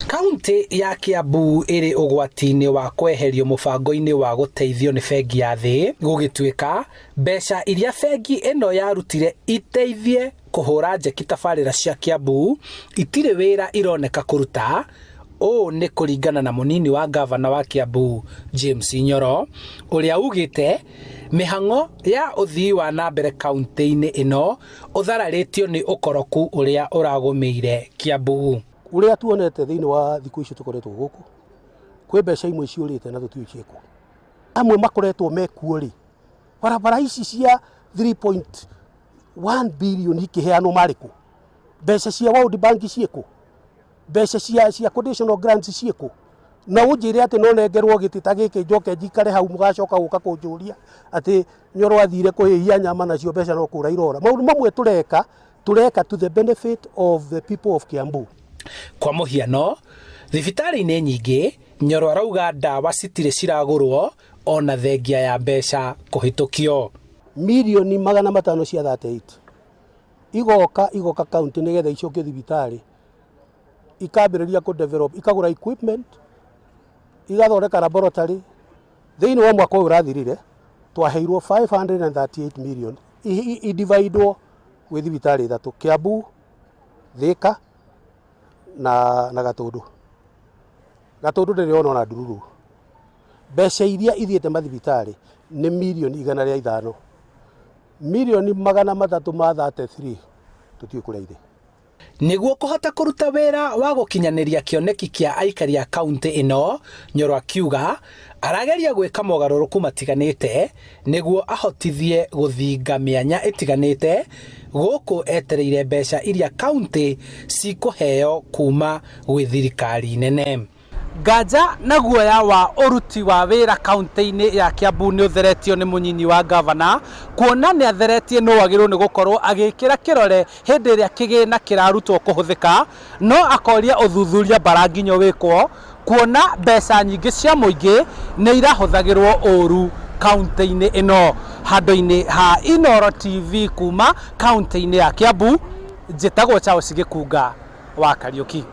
Kaunti ya Kiambu iri ugwati-ini wa kweherio mubango-ini wa guteithio ni bengi ya thi gugituika mbeca iria bengi ino yarutire iteithie kuhura njeki tabarira cia Kiambu itire wira ironeka kuruta. O ni kuringana na munini wa ngabana wa Kiambu James Nyoro uria augite mihango ya uthii wa na mbere kaunti-ini ino uthararitio ni ukoroku uria uragumeire Kiambu. Uria tuonete thiini wa thiku icio tukoretwo guku kwi mbeca imwe ciurite na tutiui cieko amwe makoretwo mekuo ri barabara ici cia 3.1 billion ikiheanwo mariku mbeca cia World Bank cieko mbeca cia conditional grants cieko na unjire ati no nengerwo gitita giki njoke njikare hau mugacoka guka kunjuria ati Nyoro athire kuhihia nyama nacio mbeca no kura irora maundu mamwe tureka to the benefit of the people of Kiambu. Kwa muhiano thibitari-ini nyingi Nyoro arauga ndawa citire ciragurwo ona thengia ya mbeca kuhitukio milioni 500 cia 38 igoka kaunti nigetha icoke thibitari ikambiriria ku develop ikagura equipment igathondeka laboratory thiini wa mwaka uyu urathirire twaheirwo 538 million dividewo with thibitari ithatu Kiambu, Thika na Gatundu ndiriona na Ndururu. Mbeca iria ithiete mathibitari ni milioni 105 milioni 333 tutiui kuria ire niguo kuhota kuruta wira wa gukinyaniria kioneki kia aikari a kaunti ino. Nyoro akiuga arageria gwika mogaruruku matiganite niguo ahotithie guthinga mianya itiganite guku etereire mbeca iria kaunti cikuheo kuuma gwi thirikari nene. Nganja na guoya wa uruti wa wira kaunti-ini ya Kiambu ni utheretio ni munyinyi wa ngavana kuona ni atheretie no agirwo ni gukorwo agikira kirore hindi iria kigina kirarutwo kuhuthika no akoria uthuthuria baranginyo wikwo kuona mbeca nyingi cia muingi ni irahuthagirwo uru kaunti-ini ino. Handu-ini ha Nyoro TV kuma kaunti-ini ya Kiambu njitagwo Charles Gikunga wa Kariuki.